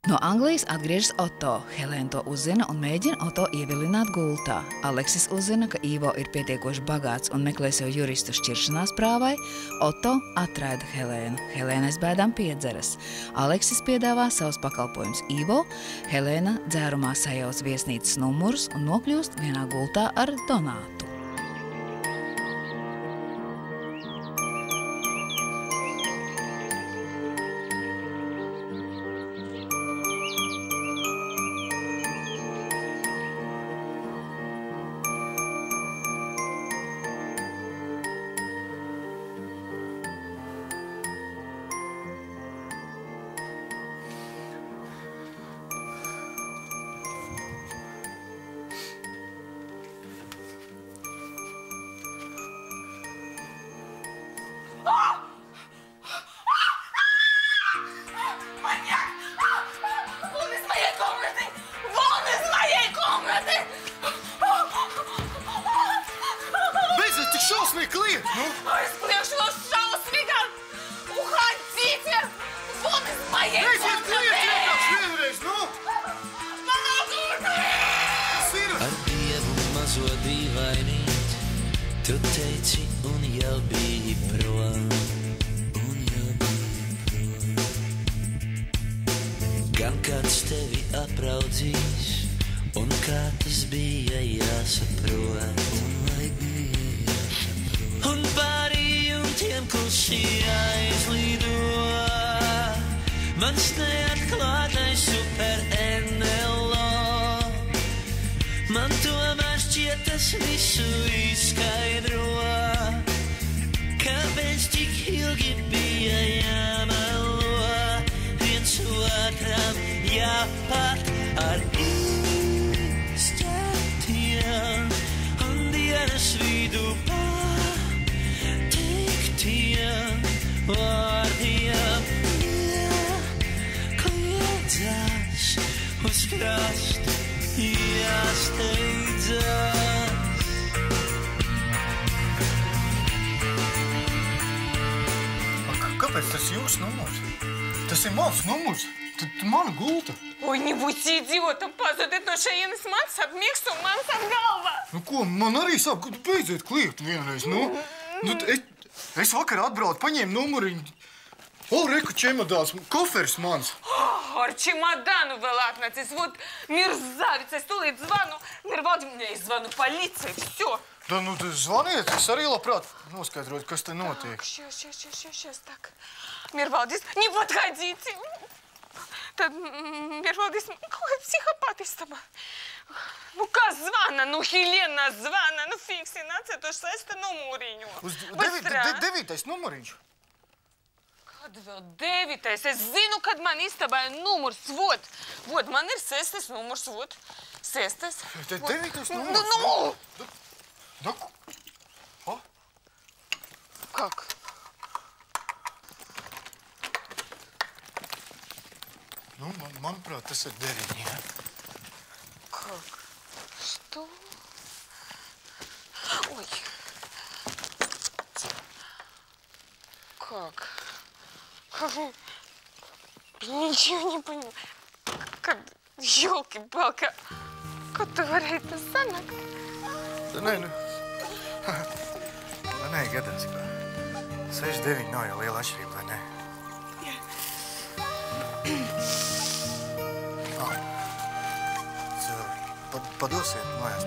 No Anglijas atgriežas Oto. Helēna to uzzina un mēģina Oto ievilināt gultā. Aleksis uzzina, ka Ivo ir pietiekoši bagāts un meklē sev juristu šķiršanās prāvai. Oto atraida Helēnu. Helēna aizbēdām piedzeras. Aleksis piedāvā savus pakalpojumus Ivo. Helēna dzērumā sajauc viesnīcas numurus un nokļūst vienā gultā ar Donātu. Kāpēc tas jūsu numurs? Tas ir mans numurs. Mana gulta. Ой, не будьте идиотом, pazodiet no šejienes, man sāp miegs un man sāp galva. Nu ko, man arī sāp, kad beidziet kliegt vienreiz, nu. Es vakar atbraucu, paņēmu numuriņu. O, reku čemodāns, koferis mans. Ar чемодану vēl atnācis. Вот мерзавец, es tūlīt zvanu. Mirvaldi, я звону полиции, все. Да, ну, zvaniet, es arī labprāt noskaidrotu, kas te notiek. Сейчас, так. Mirvaldis, не подходите. Tad Mirvaldis, какой психопат из тобой. Nu, kas zvana? Nu, Helēna zvana. Nu, fiksi, nāciet uz 6. numuriņu. Uz 9. numuriņš? Kad vēl 9. Es zinu, kad man istabā ir numurs. Vot, man ir 6. numurs, vot. 6. 9. numurs? Nu! Как? Nu, manuprāt, tas ir 9, jā. Как? Что? Ой. Как? Ничего не понимаю. Ёлки-палки. Как tu varēji tas sanākt? Nē, gadās, ka 6-9 nav jau liela atšķirība, vai ne? Padosiet mājās.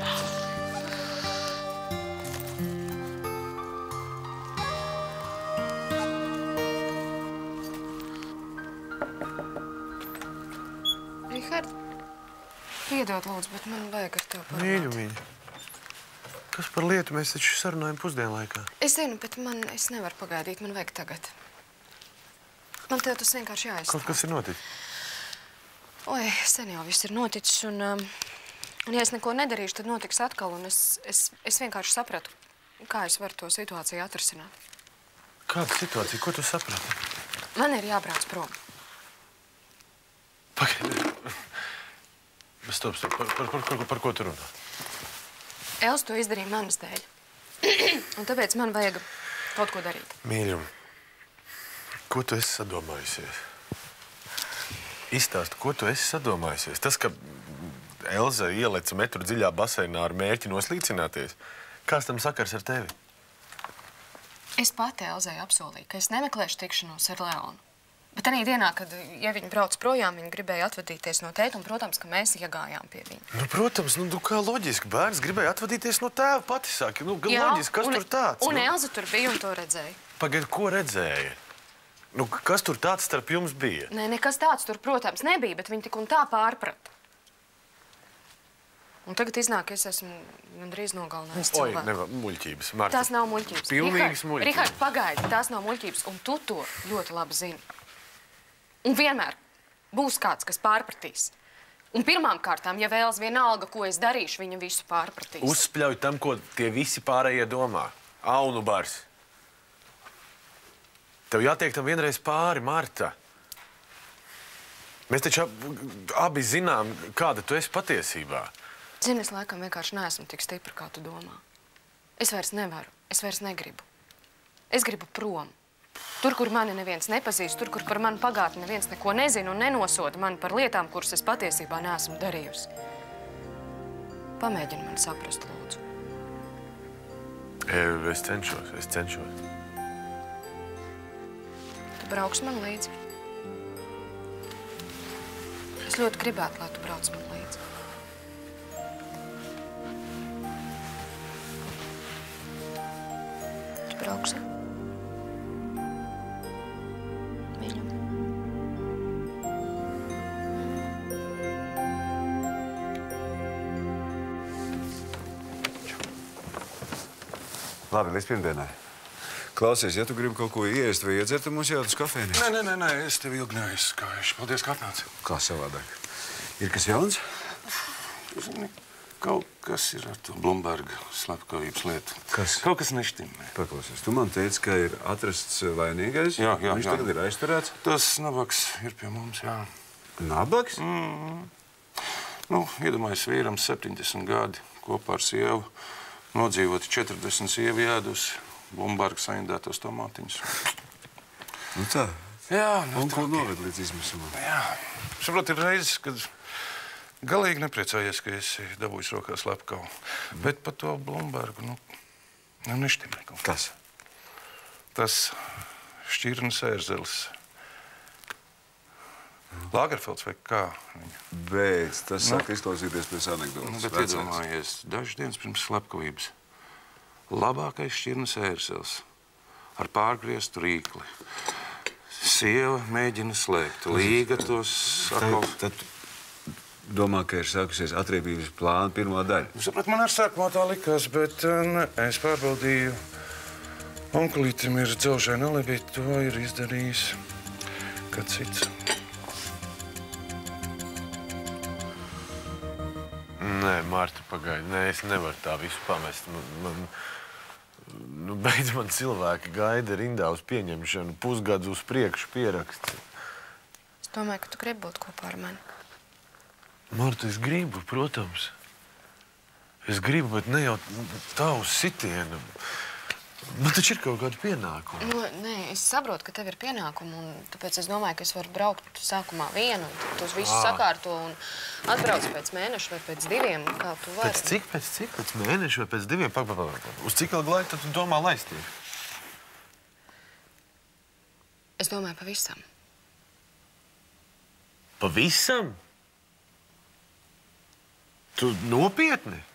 Rihard, piedod lūdzu, bet man vajag ar tev parunāt. Mīļu. Kas par lietu? Mēs taču sarunājam pusdienlaikā. Es zinu, bet es nevaru pagaidīt. Man vajag tagad. Man tev tas vienkārši jāizstāv. Kaut kas ir noticis? Oi, sen jau viss ir noticis, un ja es neko nedarīšu, tad notiks atkal, un es vienkārši sapratu, kā es varu to situāciju atrisināt. Kāda situācija? Ko tu saprati? Man ir jābrauc prom. Pagaidi. Stop. Par ko tu runā? Els to izdarīja manas dēļ. Un tāpēc man vajag kaut ko darīt. Mīļum, ko tu esi sadomājusies? Izstāsti, ko tu esi sadomājusies? Tas, ka Elza ieleca metru dziļā baseinā ar mērķi noslīcināties, kāds tam sakars ar tevi? Es pati Elzai apsolīju, ka es nemeklēšu tikšanos ar Leonu. Bet tajā dienā, kad ja viņa brauc projām, viņa gribēja atvadīties no tēta, un, protams, ka mēs iegājām pie viņa. Nu, protams, kā loģiski, bērns gribēja atvadīties no tēva pati sāki. Loģiski, kas tur tāds? Un Elza tur bija un to redzēja. Pagaid, ko redzēja? Kas tur tāds starp jums bija? Nē, nekas tāds tur, protams, nebija, bet viņi tik un tā pārprata. Un tagad iznāk, es esmu gandrīz nogalinājis cilvēku. Oi, nevar, muļķības, Marta. Tās nav muļķības. Pilnīgas muļķības. Rihard, pagaidi, tās nav muļķības, un tu to ļoti labi zini. Un vienmēr būs kāds, kas pārpratīs. Un pirmām kārtām, ja vēlas vienalga, ko es darīšu, viņa visu pārpratīs. Uzspļauj tam, ko tie visi pārējie domā. Aunu bars. Tev jātiek tam vienreiz pāri, Marta. Mēs taču abi zinām, kāda tu esi patiesībā. Zini, es laikam vienkārši neesmu tik stipra, kā tu domā. Es vairs nevaru, es vairs negribu. Es gribu prom. Tur, kur mani neviens nepazīst, tur, kur par mani pagātni neviens neko nezina un nenosoda mani par lietām, kuras es patiesībā neesmu darījusi. Pamēģini mani saprast, lūdzu. Es cenšos. Tu brauks man līdzi. Es ļoti gribētu, lai tu brauc man līdzi. Tu brauksi? Mīļam. Labi, līdz pirmdienai. Klausies, ja tu gribi kaut ko iest vai iedzert, tad mums jāiet uz kafejnīcu. Nē, es tevi ilgi neaizskājuši. Paldies, ka atnāci. Kā savādāk? Ir kas jauns? Zini, kaut kas ir ar to Blumberga slepkavības lietu. Kas? Kaut kas neštimē. Paklausies, tu man teici, ka ir atrasts vainīgais. Jā. Viņš tagad ir aizturēts. Tas nabaks ir pie mums, jā. Nabaks? Nu, iedomājies vīram 70 gadi kopā ar sievu. Nodzīvot 40 sievu ēdusi. Blumberga saindētos tomātiņus. Nu tā. Jā, Un ko noved līdz izmisumam? Jā. Saprot, ir reizes, kad galīgi nepriecājies, ka esi dabūjis rokā slepkavu. Bet par to Blumbergu, neštimē kaut Kas? Tas Šķirnes ērzelis. Lagerfelds vai kā viņa? Beidz, tas saka izklausīties pēc anekdotas. Bet iedomājies, dažas dienas pirms slepkavības. Labākais Šķirnes ērzels ar pārgrieztu rīkli. Sieva mēģina slēgt. Līga tos atkal... Tad domā, ka ir sākusies atriebības plāna pirmā daļa. Saprāt, man ar sākumā tā likās, bet ne, es pārbaudīju. Onkulītim ir dzelžaina alibi, to ir izdarījis kāds cits. Nē, Marta, pagaidi. Nē, es nevaru tā visu pamest. Beidz man cilvēki gaida rindā uz pieņemšanu, pusgadu uz priekšu pieraksts. Es domāju, ka tu gribi būt kopā ar mani. Marta, es gribu, protams. Es gribu, bet ne jau tā uz sitienu. Man taču ir kaut kādi pienākumi. Nē, es saprotu, ka tev ir pienākumi, un tāpēc es domāju, ka es varu braukt sākumā vienu, un tos visus sakārto un atbrauc pēc mēneša vai pēc 2, kā tu vari. Pēc cik? Pēc mēneša vai pēc 2? Uz cik ilgu laiku tad tu domā laisties? Es domāju pavisam. Pavisam? Tu nopietni?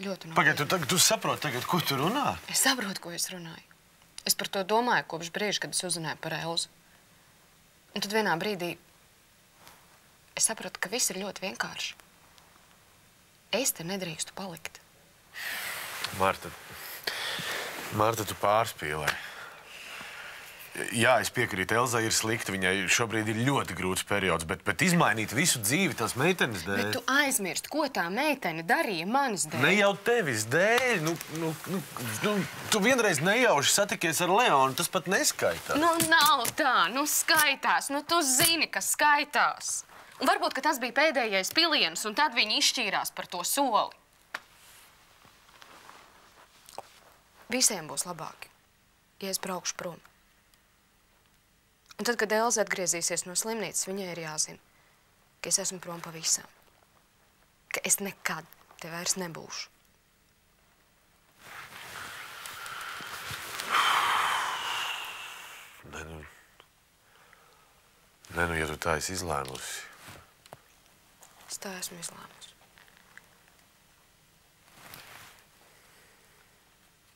Ļoti Pagaid, nopietni. tu saproti tagad, ko tu runā? Es saprotu, ko es runāju. Es par to domāju kopš brīža, kad es uzzināju par Elzu. Un tad vienā brīdī es sapratu, ka viss ir ļoti vienkārši. Es te nedrīkstu palikt. Marta, tu pārspīlē. Jā, es piekrītu, Elzai ir slikti, viņai šobrīd ir ļoti grūts periods, bet izmainīt visu dzīvi tās meitenes dēļ. Bet tu aizmirsti, ko tā meitene darīja manis dēļ. Ne jau tevis dēļ. Tu vienreiz nejauši satikies ar Leonu, tas pat neskaitās. Nav tā, skaitās. Tu zini, ka skaitās. Un varbūt, ka tas bija pēdējais piliens, un tad viņi izšķīrās par to soli. Visiem būs labāki, ja es braukšu prom. Un tad, kad Elza atgriezīsies no slimnīcas, viņai ir jāzina, ka es esmu prom pavisam. Ka es nekad te vairs nebūšu. Nē, nu, ja tu tā esi izlēmusi. Es tā esmu izlēmusi.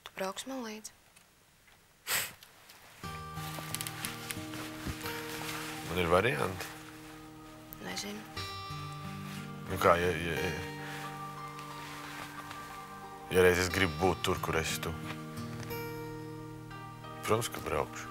Tu brauks man līdzi? Man ir varianti. Nezinu. Nu kā, ja reiz es gribu būt tur, kur esi tu. Protams, ka braukšu.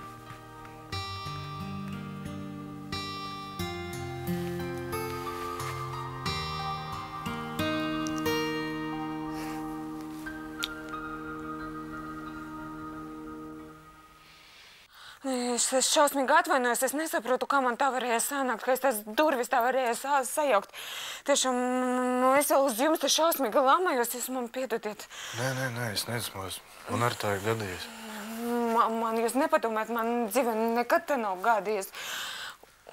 Es šausmīgi atvainojos, es nesaprotu, kā man tā varēja sanākt, ka es tās durvis tā varēju sajaukt. Tiešām, es vēl uz jums te šausmīgi lamājos, jūs man piedodiet. Nē, es neesmos. Man arī tā ir gadījies. Man jūs nepadomājat, man dzīvē nekad te nav gadījies.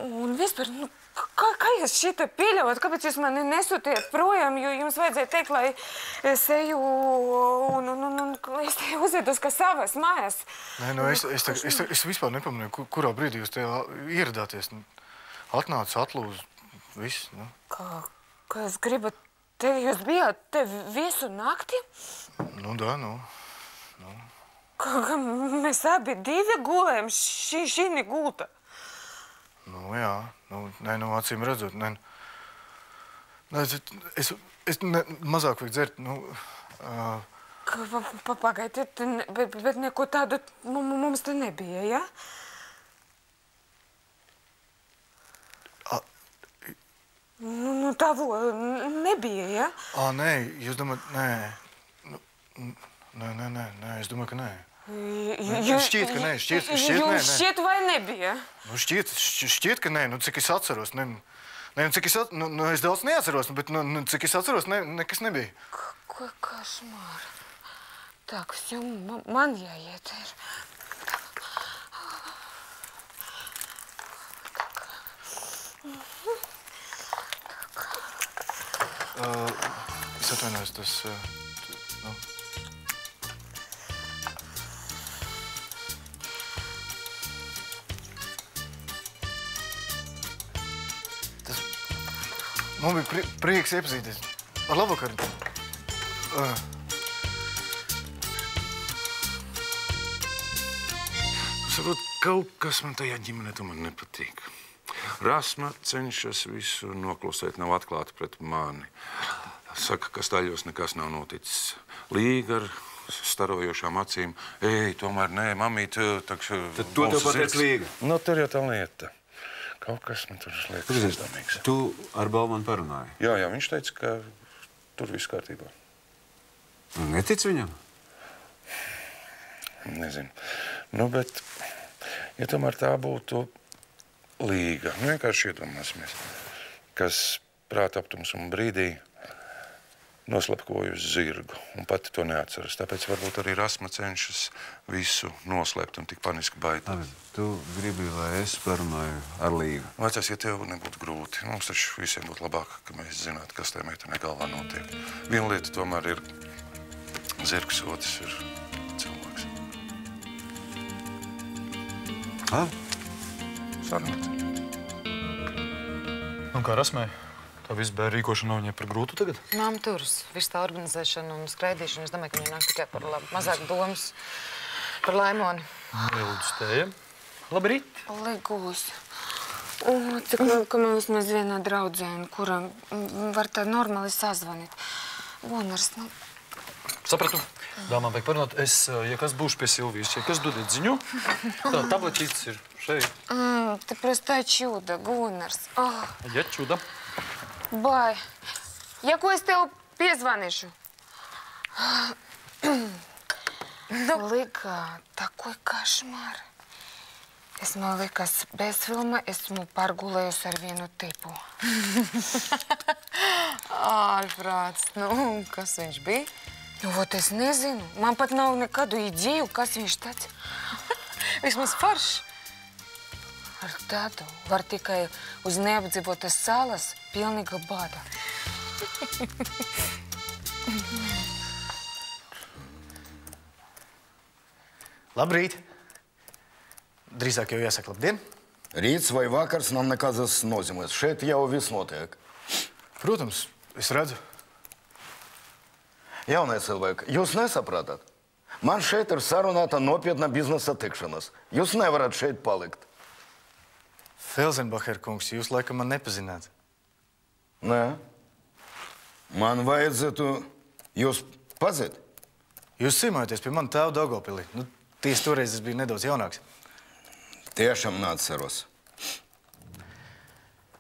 Un vispār, kā jūs šito pieļaujat? Kāpēc jūs mani nesūtiet projām, jo jums vajadzēja teikt, lai es eju un es te uzvedos kā savas mājas? Nē, es vispār nepamanīju, kurā brīdī jūs te ieradāties. Atnāca, atlūza, viss. Kā es gribu, jūs bijāt te visu nakti? Nu, da, nu. Kā mēs abi divi gulējam šī gulta? Nu, jā. Acīm redzot. Es mazāk vajag dzert. Pagaidiet, bet neko tādu mums te nebija, ja? Tā nebija, ja? Nē, jūs domājat, nē. Nē, es domāju, ka nē. Šķiet, ka nē. Šķiet vai nebija? Šķiet, ka nē. Cik es atceros. Es daudz neatceros, bet cik es atceros, nekas nebija. Ko košmār. Так, все, man jāiet ir. Es atvainojos, tas... Man bija prieks iepazīties. Ar labvakaru. Saprot, kaut kas man tajā ģimenē tomēr nepatīk. Rasma cenšas visu noklusēt, nav atklāta pret mani. Saka, ka staļos nekas nav noticis. Līga ar starojošām acīm. Tomēr nē, mamīt, Tad to tev pateic Līga? Nu, tur jau tā lieta. Kaut kas man tur liekas aizdomīgs. Tu ar Baumanu parunāji? Jā, viņš teica, ka tur viss kārtībā. Netic viņam? Nezinu. Bet, ja tomēr tā būtu Līga, vienkārši iedomāsimies, kas prāta aptumsuma brīdī noslapkojusi zirgu, un pati to neatceras. Tāpēc varbūt arī Rasma cenšas visu noslēpt un tik paniski baidās. Tu gribi, lai es parunāju ar Līgu? Vecās, ja tev nebūtu grūti. Mums taču visiem būtu labāk, ka mēs zinātu, kas tajā meitenē galvā notiek. Viena lieta tomēr ir zirgs, otrs ir cilvēks. Sarunāt. Kā Rasmai? Tā viss bērnu rīkošana nav viņai par grūtu tagad? Māma turas. Viss tā organizēšana un skraidīšana. Es domāju, ka viņa nāk tikai par labu. Mazāk domas par Laimoni. Lūdzu, stēja. Labrīt. Ligūs. Cik labi, ka man vismaz vienā draudzēna, kuram var tā normāli sazvanīt. Gunars, Sapratu. Dāmām vajag parunāt. Es, ja kas būšu pie Silvijas, ja kas dodiet ziņu, tā tabletītes ir šeit. Ты просто чудо, Gunars. Ja čuda. Бай, яку es tev piezvanīšu? Liga, такой кошмар. Es man liekas, bez filma esmu pārgulējusi ar vienu tipu. Ārprāts. Kas viņš bija? Vot es nezinu. Man pat nav nekādu ideju, kas viņš tāds. Vismaz foršs. Ar tādu var tikai uz neapdzīvotas salas pilnīga bada. Labrīt! Drīzāk jau jāsaka labdien. Rīts vai vakars nav nekādas nozīmēs. Šeit jau viss notiek. Protams, es redzu. Jaunie cilvēki, jūs nesapratat? Man šeit ir sarunāta nopietna biznesa tikšanās. Jūs nevarat šeit palikt. Felsenbacher kungs, jūs laikam man nepazināt. Nē. Man vajadzētu jūs pazīt. Jūs cīmojaties pie mani tēvu Daugavpilī. Nu, tieši toreiz es biju nedaudz jaunāks. Tiešām neatceros.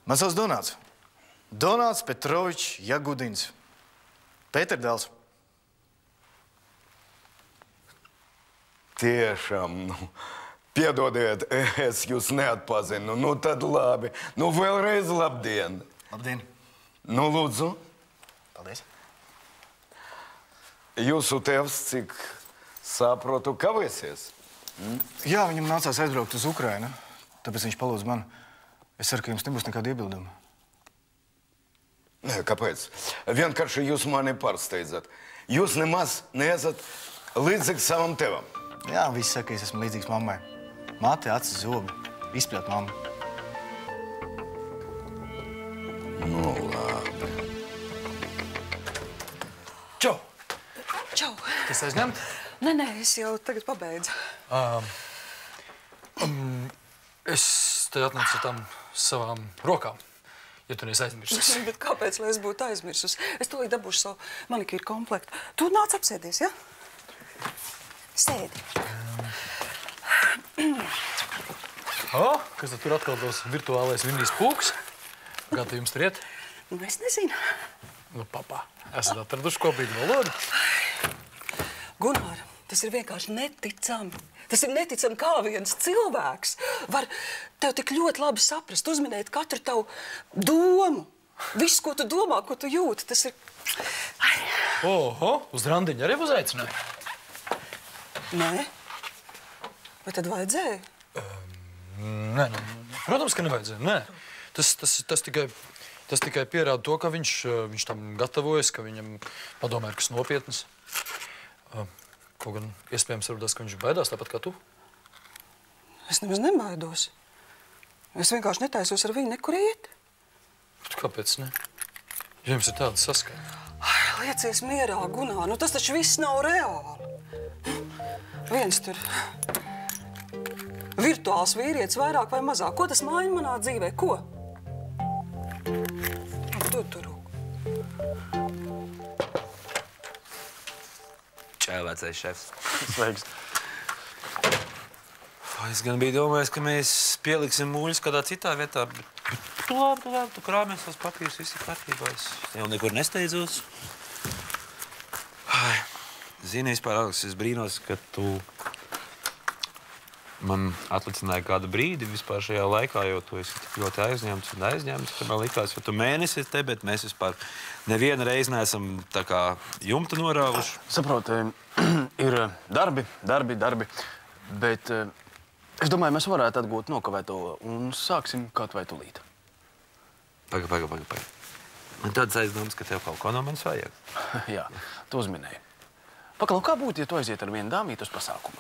Man sauc Donāts. Donāts Petrovičs Jagudins. Pēterdēls. Tiešām, piedodiet, es jūs neatpazinu. Nu tad labi. Nu vēlreiz labdien. Labdien. Nu lūdzu. Paldies. Jūsu tēvs, cik saprotu, kavēsies? Jā, viņam nācās aizbraukt uz Ukrainu, tāpēc viņš palūdz man. Es ceru, ka jums nebūs nekāda iebilduma. Nē, kāpēc? Vienkārši jūs mani pārsteidzat. Jūs nemaz neesat līdzīgs savam tevam. Jā, visi saka, ka es esmu līdzīgs mammai. Mate, acis, zobi. Izpļaut mammu. Nu, labi. Čau! Čau! Tas aizņemt? Nē, es jau tagad pabeidzu. Es te atnācu ar tām savām rokām, ja tu neesi aizmirsus. Bet kāpēc, lai es būtu aizmirsus? Es tūlīt dabūšu savu manikīru komplektu. Tu nāc apsēdies, ja? Sēdi. Kas tad tur atkal tos virtuālais Vinijas pūks? Kā tu jums tur iet? Nu, es nezinu. Nu, papā, esat atraduši kopīgu valodu? Gunār, tas ir vienkārši neticami. Tas ir neticami, kā viens cilvēks var tev tik ļoti labi saprast, uzminēt katru tavu domu. Visu, ko tu domā, ko tu jūti, tas ir... Oho, uz randiņu arī uzaicināja? Nē. Vai tad vajadzēja? Nē, protams, ka nevajadzēja. Nē. Tas tikai pierāda to, ka viņš tam gatavojas, ka viņam padomā ir kas nopietnas. Kaut gan iespējams varbūt, ka viņš baidās tāpat kā tu. Es nemaz nebaidos. Es vienkārši netaisos ar viņu nekur iet. Bet kāpēc ne? Ja jums ir tāda saskaņa? Liecies mierā, Gunā. Nu, tas taču viss nav reāli. Viens tur virtuāls vīrietis vairāk vai mazāk. Ko tas maina manā dzīvē? Ko? Tur. Čau, vecais šefs. Sveiks. Es gan biju domājis, ka mēs pieliksim mūļus kādā citā vietā, bet tu labi, tu krāmies tos papīrus, viss ir kārtībā. Es jau nekur nesteidzos. Zini, vispār, Aleks, es brīnos, ka tu man atlicināji kādu brīdi vispār šajā laikā, jo tu esi tik ļoti aizņemts, ka man likās, ka tu mēnesi te, bet mēs vispār nevienu reizi neesam tā kā jumta norāvuši. Saproti, ir darbi, bet es domāju, mēs varētu atgūt nokavēto un sāksim kaut vai tūlīt. Paga. Man tādas aizdomas, ka tev kaut ko no manis vajag. Jā, tu uzminēji. Pakalau, kā būtu, ja tu aiziet ar vienu dāmītu uz pasākumu?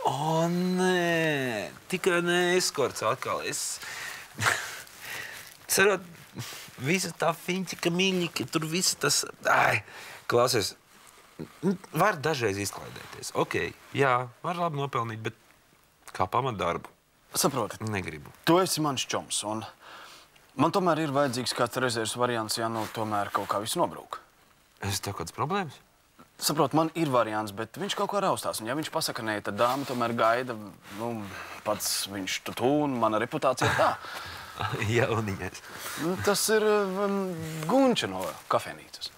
O, nē, tikai ne eskorts atkal. Cerot, visa tā fiņķika, mīļika, tur visa tas... Klausies, var dažreiz izklaidēties. Ok, jā, var labi nopelnīt, bet kā pamatdarbu. Saproti. Negribu. Tu esi mans čoms, un man tomēr ir vajadzīgs kāds rezerves variants, ja nu tomēr kaut kā viss nobrūk. Es tev kādas problēmas? Saprot, man ir variants, bet viņš kaut kā raustās. Un ja viņš pasaka nē, tad dāma tomēr gaida, pats viņš tu un mana reputācija ir tā. Jauniņais. Tas ir Gunča no kafejnīcas.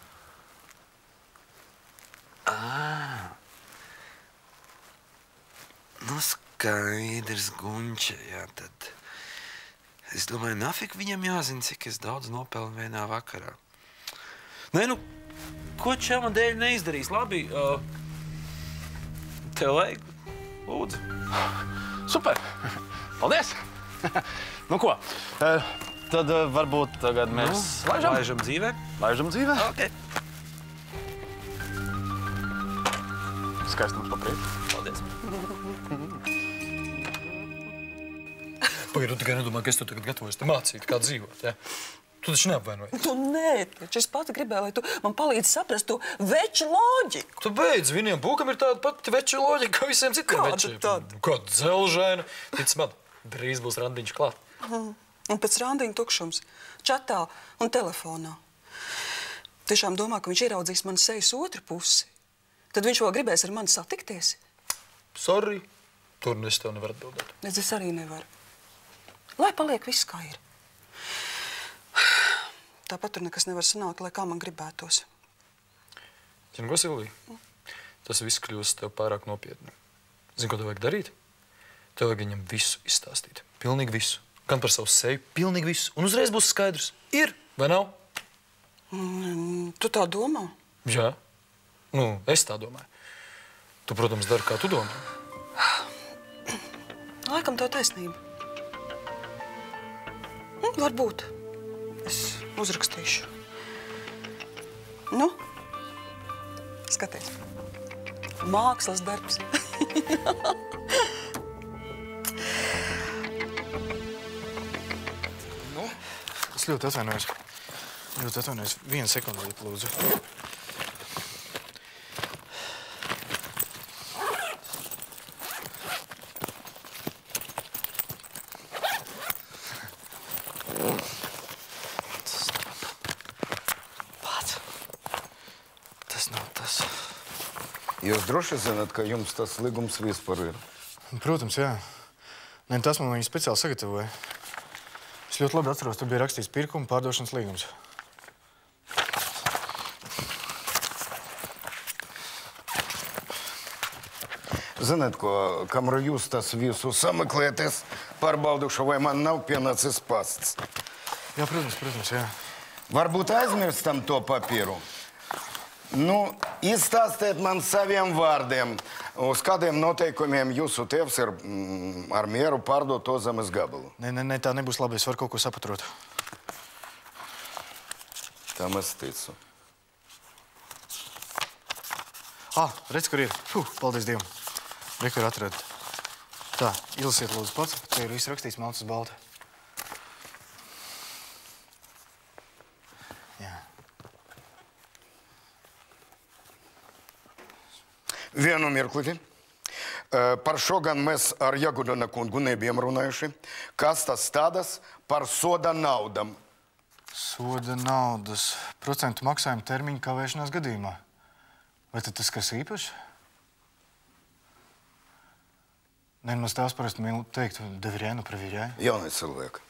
Nu, skaidrs, Gunča, jā, tad... Es domāju, nafik viņam jāzina, cik es daudz nopelnu vienā vakarā. Nē, nu... Ko čema dēļ neizdarīs? Labi, tev vajag, lūdzu. Super! Paldies! Nu ko, tad varbūt tagad mēs Laižam dzīvē? Laižam dzīvē? Ok. Skaistums pa priekšu. Paldies. Pagaidu, tu tikai nedomā, ka es tu tagad gatavojos te mācīt, kā dzīvot, ja? Tu taču neapvainoji. Tu nē, taču es pati gribēju, lai tu man palīdzi saprast to veču loģiku. Tu beidz, vieniem būkam ir tāda pati veča loģika, kā visiem citiem Kāda večiem. tad? Kāda dzelžaina. Tic man, drīz būs randiņš klāt. Un pēc randiņa tukšums, čatā un telefonā. Tiešām domā, ka viņš ieraudzīs man sejas otru pusi. Tad viņš vēl gribēs ar mani satikties. Sorry, tur es tev nevaru atbildēt. Es arī nevaru. Lai paliek viss kā ir. Tāpat tur nekas nevar sanākt, lai kā man gribētos. Zini, ko, Silvija? Tas viss kļūst tev pārāk nopietni. Zini, ko tev vajag darīt? Tev vajag viņam visu izstāstīt. Pilnīgi visu. Gan par savu seju, pilnīgi visu. Un uzreiz būs skaidrs. Ir, vai nav? Tu tā domā? Jā. Nu, es tā domāju. Tu, protams, dari, kā tu domā. Laikam tev taisnība. Varbūt. Es uzrakstīšu. Nu, skaties. Mākslas darbs. Nu, es ļoti atvainojos. Vienu sekundīti, lūdzu. Jūs droši zināt, ka jums tas līgums vispār ir? Protams, jā. Ne, tas man viņu speciāli sagatavoja. Es ļoti labi atceros, tur bija rakstīts pirkuma pārdošanas līgums. Zināt, ko, kamēr jūs tas visu sameklējat, es pārbaudušu, vai man nav pienācis pasts. Jā, protams, jā. Varbūt aizmirstam to papīru? Nu, izstāstiet man saviem vārdiem, uz kādiem noteikumiem jūsu tēvs ir ar mieru pārdot to zemes gabalu. Nē, tā nebūs labi, es varu kaut ko sapatrot. Tam es ticu. Redz, kur ir. Paldies Dievam. Re, kur atradat. Tā, ilasiet lūdzu pats. Te ir viss rakstīts melns uz balta. Vienu mirklīti. Par šo gan mēs ar Jagudana kungu nebijam runājuši. Kas tas tādas par soda naudam? Soda naudas procentu maksājuma termiņu kavēšanās gadījumā. Vai tad tas kas īpašs? Nē, mums tās parasti mīl teikt, devirē, nu pravirē. Jaunais cilvēks.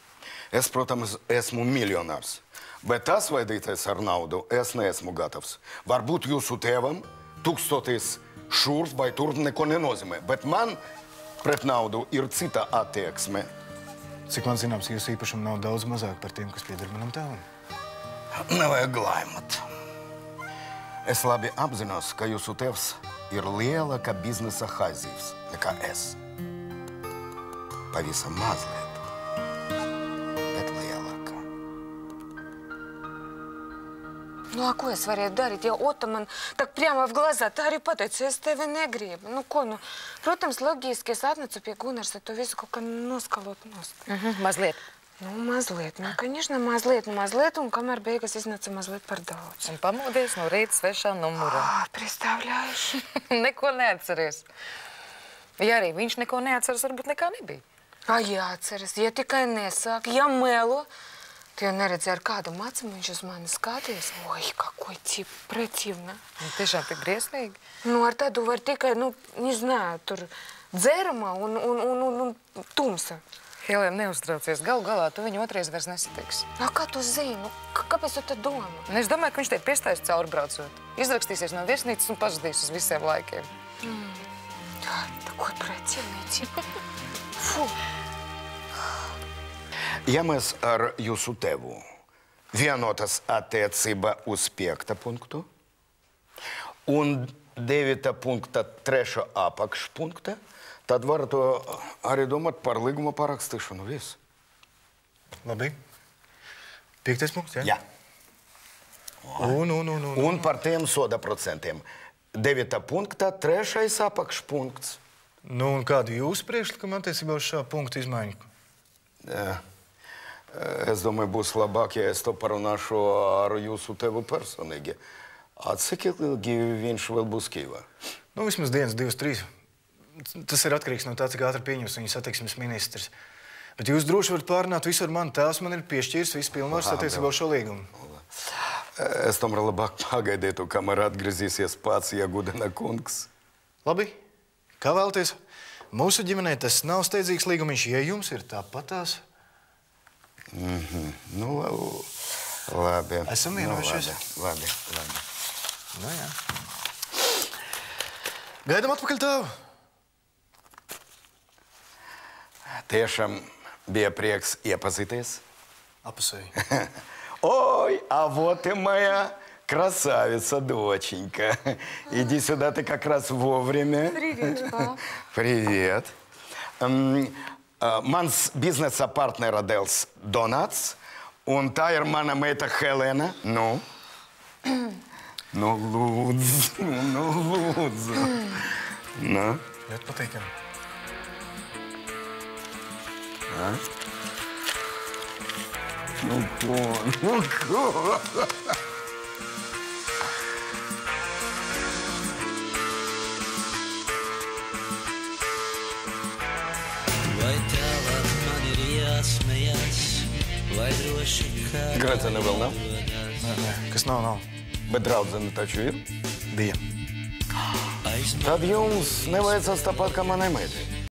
Es, protams, esmu miljonārs. Bet tas vaidīties ar naudu es neesmu gatavs. Varbūt jūsu tēvam 1000 šurp vai turp neko nenozīmē. Bet man pret naudu ir cita attieksme. Cik man zināms, jūsu īpašumu nav daudz mazāk par tiem, kas pieder manam tēvam? Nevajag glaimot. Es labi apzinos, ka jūsu tēvs ir lielāka biznesa haizivs nekā es. Pavisam mazliet, bet lielāka. Nu, a ko es varēju darīt? Ja Ota man tak прямо в глаза, tā arī pateica, es tevi negribu. Nu, ko, nu, protams, loģiski es atnecu pie Gunars, lai to visu kaut kā noskalot nost. Mazliet. Nu, mazliet. Nu, конечно, mazliet, un kamēr beigas iznāca mazliet par daudz. Un pamodies no rīta svešā numurā. Представляешь? Neko neatceries. Ja arī viņš neko neatceras, varbūt nekā nebija. Jāatceras, ja tikai nesāk, ja melo, tu jau neredzēji, ar kādu macumu viņš uz mani skaties. Oi, какой тип, противно. Tiešām tik briesmīgi. Nu, ar tādu var tikai, nu, не знаю, tur dzērumā un tumsa. Helēna, neuztraucies. Galu galā tu viņu otrais vairs nesatiksi. Kā tu zini? Kāpēc tu tā domā? Es domāju, ka viņš te piestājas caurbraucot. Izrakstīsies no viesnīcas un pazudīs uz visiem laikiem. Такой противный тип. Фу. Ja mēs ar jūsu tevu vienotas attiecība uz 5. punktu un 9. punkta 3. apakšpunkta, tad varat arī domāt par līguma parakstīšanu. Viss. Labi. 5. punkts, jā? Jā. Un. Un par tiem soda procentiem. 9. punktā 3. apakšpunkts. Nu, un kādu jūsu priekšlikumu attiecībā uz šā punktu izmaiņu? Jā. Es domāju, būs labāk, ja es to parunāšu ar jūsu tevu personīgi. Cik ilgi viņš vēl būs Kijevā? Nu, vismaz dienas, 2, 3. Tas ir atkarīgs no tā, cik ātri pieņems viņa satiksmes ministrs. Bet jūs droši varat pārrunāt visu ar mani. Tēvs man ir piešķīris visu pilnvaras attiecībā uz šo līgumu. Es tomēr labāk pagaidītu, kamēr atgriezīsies pats Jagudina kungs. Labi. Kā vēlaties? Mūsu ģimenē tas nav steidzīgs līgumiņš, ja jums ir tāpatās. Nu, labi. Esam vienojušies. Labi. Nu, jā. Gaidam atpakaļ tēvu. Tiešām bija prieks iepazīties. Апусей. Ой, а вот и моя красавица, доченька. Иди сюда, ты как раз вовремя. Привет, пап. Привет. Mans biznesa partnera dēls Donats, un tā ir mana meita Helēna. Nu, lūdzu. Nu? Ļoti patīkami. Nu, ko? Vai tālāk man ir jāsmējās, vai droši kā... Gredzene vēl nav? Nē, kas nav. Bet draudzene taču ir? Bija. Tad jums nevajadzās tāpat kā manai meitai.